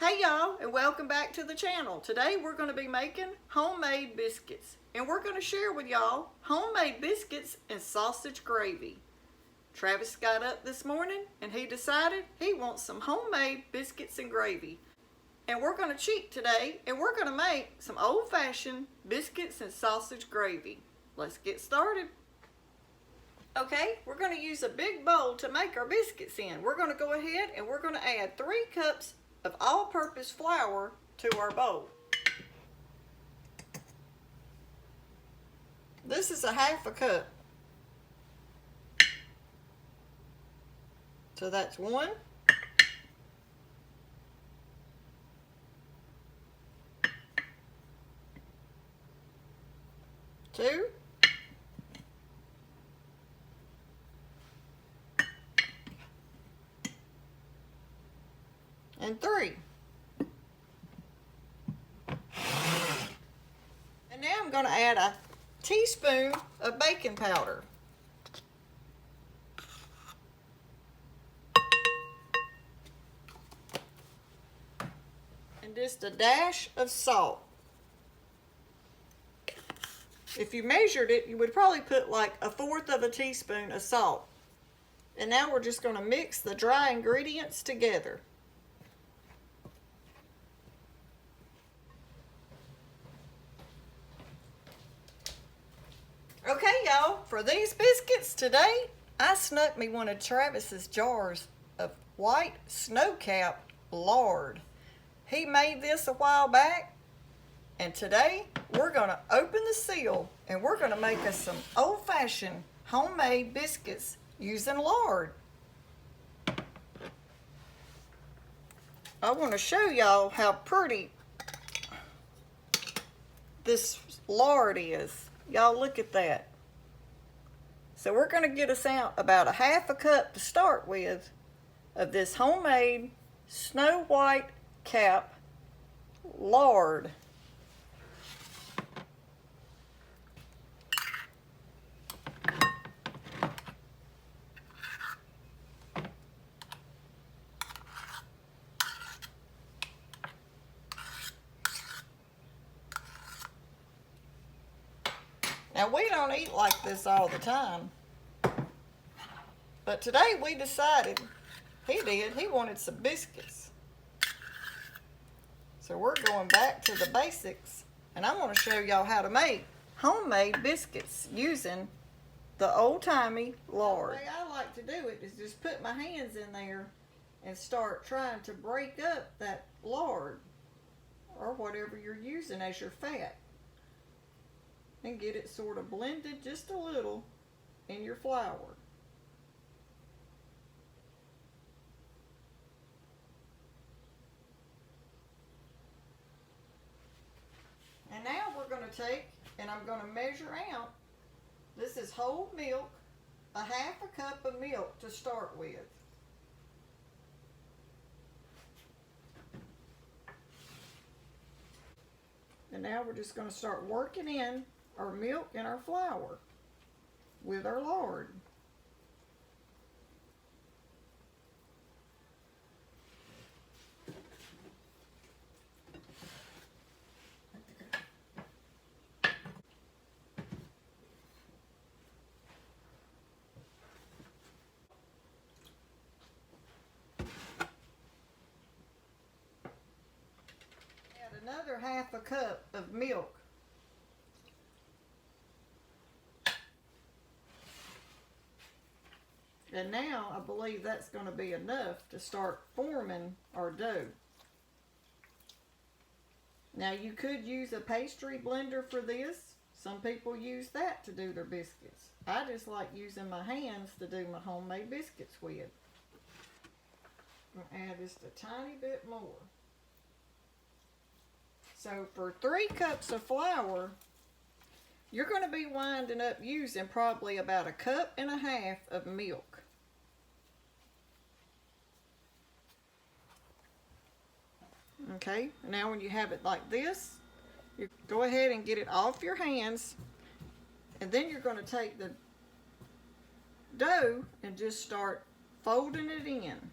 Hey y'all, and welcome back to the channel. Today we're going to be making homemade biscuits, and we're going to share with y'all homemade biscuits and sausage gravy. Travis got up this morning and he decided he wants some homemade biscuits and gravy. And we're going to cheat today, and we're going to make some old-fashioned biscuits and sausage gravy. Let's get started. Okay, we're going to use a big bowl to make our biscuits in. We're going to go ahead and we're going to add 3 cups of all-purpose flour to our bowl. This is a half a cup. So that's 1. 2. And 3. And now I'm going to add a teaspoon of baking powder. And just a dash of salt. If you measured it, you would probably put like 1/4 of a teaspoon of salt. And now we're just going to mix the dry ingredients together. Okay, y'all, for these biscuits today, I snuck me one of Travis's jars of white snow-capped lard. He made this a while back, and today we're going to open the seal and we're going to make us some old-fashioned homemade biscuits using lard. I want to show y'all how pretty this lard is. Y'all look at that. So we're going to get us out about a half a cup to start with of this homemade snow white cap lard. Now, we don't eat like this all the time, but today we decided, he wanted some biscuits. So we're going back to the basics, and I'm going to show y'all how to make homemade biscuits using the old-timey lard. The way I like to do it is just put my hands in there and start trying to break up that lard, or whatever you're using as your fat, and get it sort of blended just a little in your flour. And now we're going to take, and I'm going to measure out, this is whole milk, a half a cup of milk to start with. And now we're just going to start working in our milk and our flour with our lard. Add another half a cup of milk. And now I believe that's going to be enough to start forming our dough. Now you could use a pastry blender for this. Some people use that to do their biscuits. I just like using my hands to do my homemade biscuits with. I'm going to add just a tiny bit more. So for 3 cups of flour, you're going to be winding up using probably about 1.5 cups of milk. Okay, now when you have it like this, you go ahead and get it off your hands, and then you're going to take the dough and just start folding it in.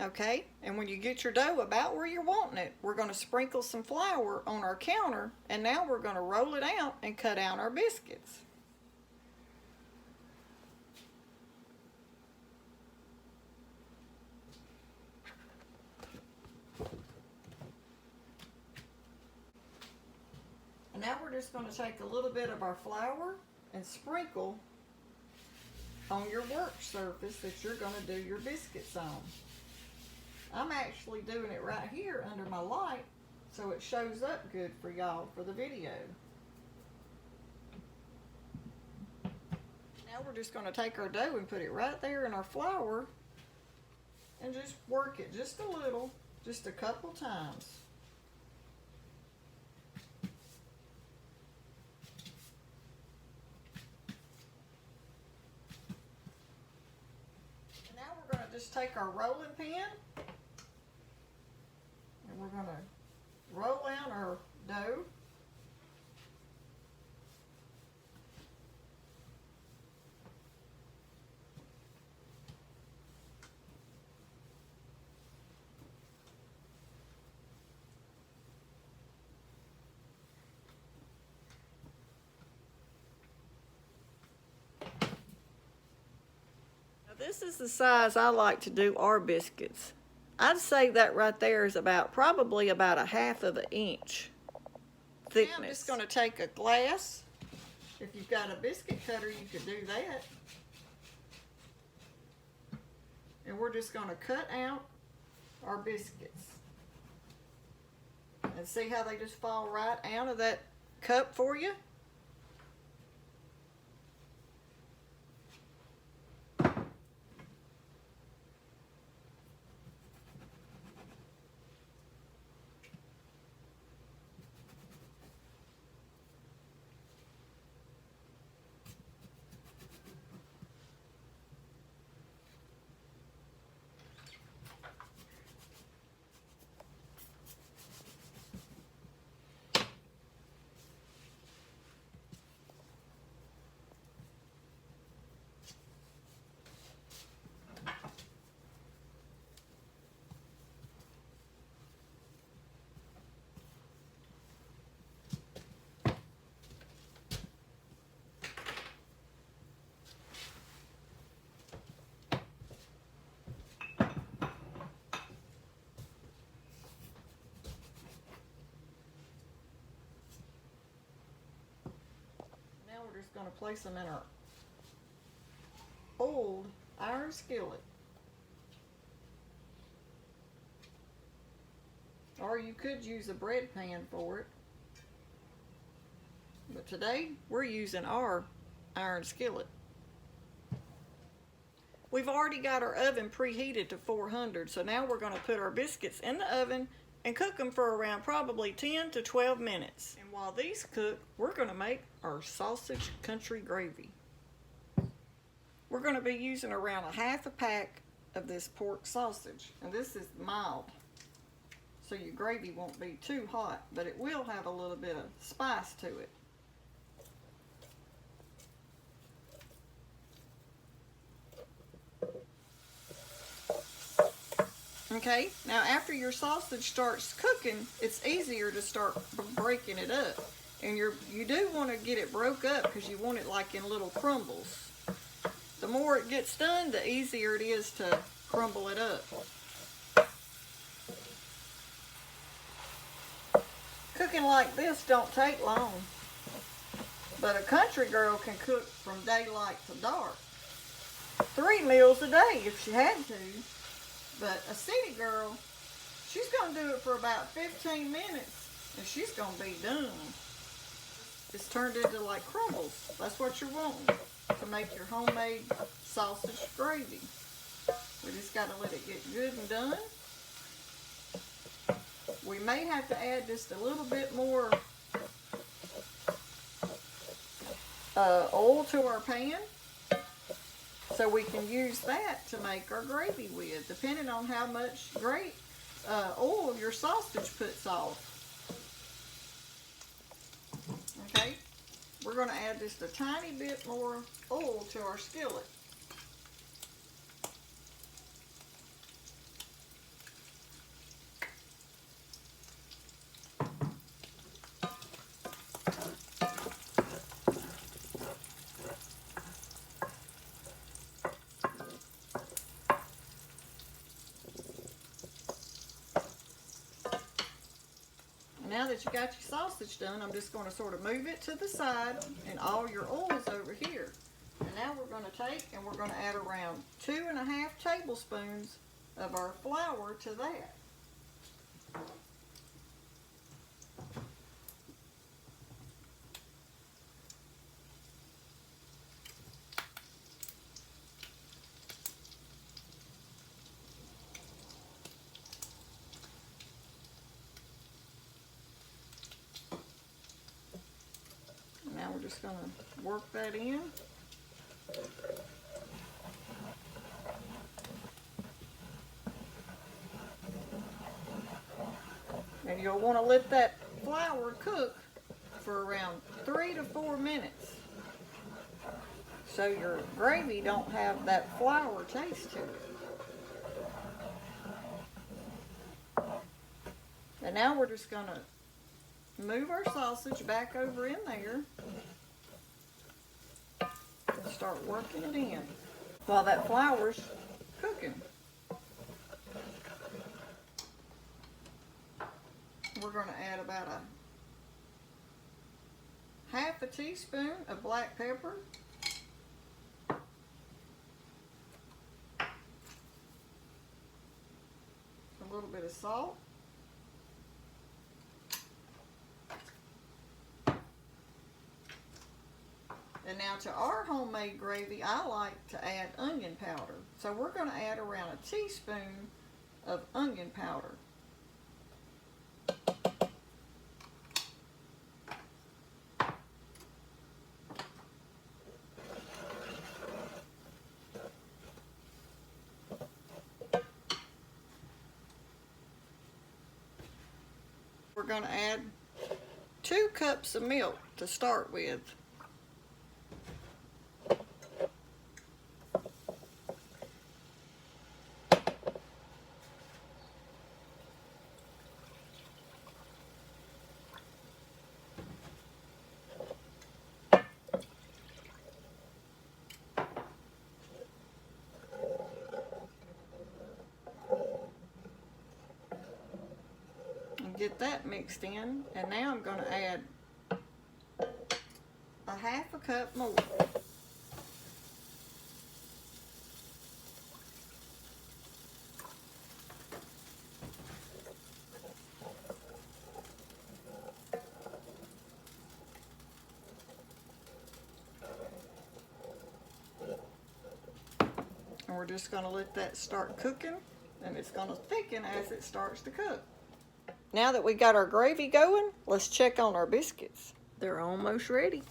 Okay, and when you get your dough about where you're wanting it, we're going to sprinkle some flour on our counter, and now we're going to roll it out and cut out our biscuits. And now we're just going to take a little bit of our flour and sprinkle on your work surface that you're going to do your biscuits on. I'm actually doing it right here under my light so it shows up good for y'all for the video. Now we're just going to take our dough and put it right there in our flour and just work it just a little, just a couple times. And now we're going to just take our rolling pin and we're going to roll out our dough. Now this is the size I like to do our biscuits. I'd say that right there is probably about 1/2 of an inch thickness. Now I'm just going to take a glass. If you've got a biscuit cutter, you could do that. And we're just going to cut out our biscuits. And see how they just fall right out of that cup for you? Now we're just going to place them in our old iron skillet. Or you could use a bread pan for it. But today we're using our iron skillet. We've already got our oven preheated to 400, so now we're going to put our biscuits in the oven and cook them for around probably 10 to 12 minutes. And while these cook, we're going to make our sausage country gravy. We're going to be using around 1/2 pack of this pork sausage, and this is mild, so your gravy won't be too hot, but it will have a little bit of spice to it. Okay, now after your sausage starts cooking, it's easier to start breaking it up. And you do want to get it broke up because you want it like in little crumbles. The more it gets done, the easier it is to crumble it up. Cooking like this don't take long, but a country girl can cook from daylight to dark. 3 meals a day if she had to. But a city girl, she's going to do it for about 15 minutes and she's going to be done. It's turned into like crumbles. That's what you're wanting to make your homemade sausage gravy. We just got to let it get good and done. We may have to add just a little bit more oil to our pan, so we can use that to make our gravy with, depending on how much oil your sausage puts off. Okay, we're going to add just a tiny bit more oil to our skillet. that you got your sausage done, I'm just going to sort of move it to the side and all your oil's over here. And now we're going to take and we're going to add around 2.5 tablespoons of our flour to that. Now we're just going to work that in. And you'll want to let that flour cook for around 3 to 4 minutes, so your gravy don't have that flour taste to it. And now we're just going to move our sausage back over in there and start working it in while that flour's cooking. We're going to add about a half a teaspoon of black pepper, a little bit of salt, and now to our homemade gravy, I like to add onion powder. So we're going to add around a teaspoon of onion powder. We're going to add 2 cups of milk to start with. Get that mixed in, and now I'm going to add a half a cup more. And we're just going to let that start cooking, and it's going to thicken as it starts to cook. Now that we got our gravy going, let's check on our biscuits. They're almost ready.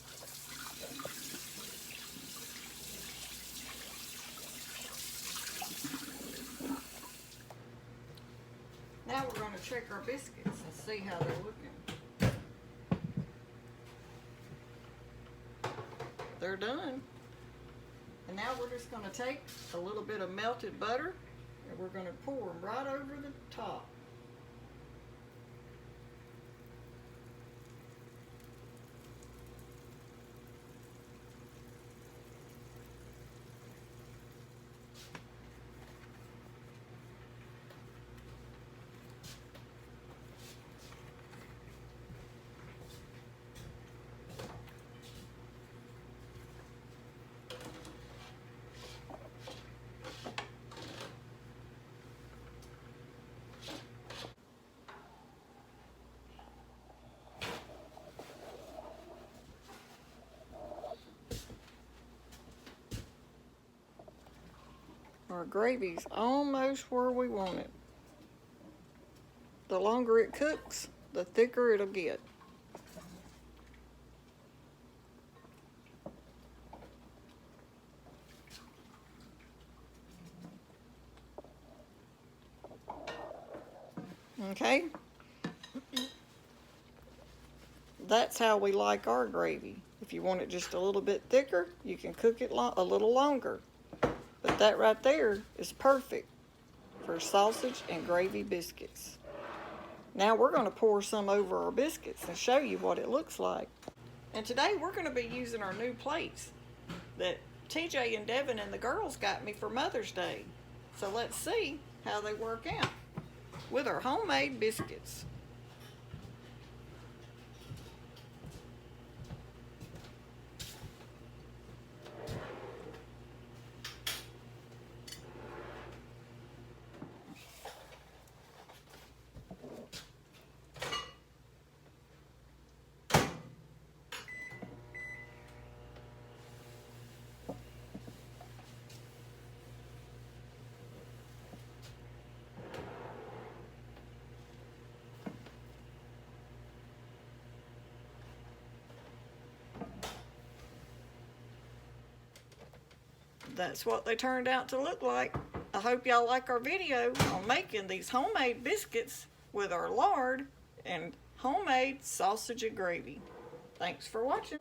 Now we're going to check our biscuits and see how they're looking. They're done. And now we're just going to take a little bit of melted butter and we're going to pour them right over the top. Our gravy's almost where we want it. The longer it cooks, the thicker it'll get. Okay? That's how we like our gravy. If you want it just a little bit thicker, you can cook it a little longer. But that right there is perfect for sausage and gravy biscuits. Now we're going to pour some over our biscuits and show you what it looks like. And today we're going to be using our new plates that TJ and Devin and the girls got me for Mother's Day. So let's see how they work out with our homemade biscuits. that's what they turned out to look like. I hope y'all like our video on making these homemade biscuits with our lard and homemade sausage and gravy. Thanks for watching.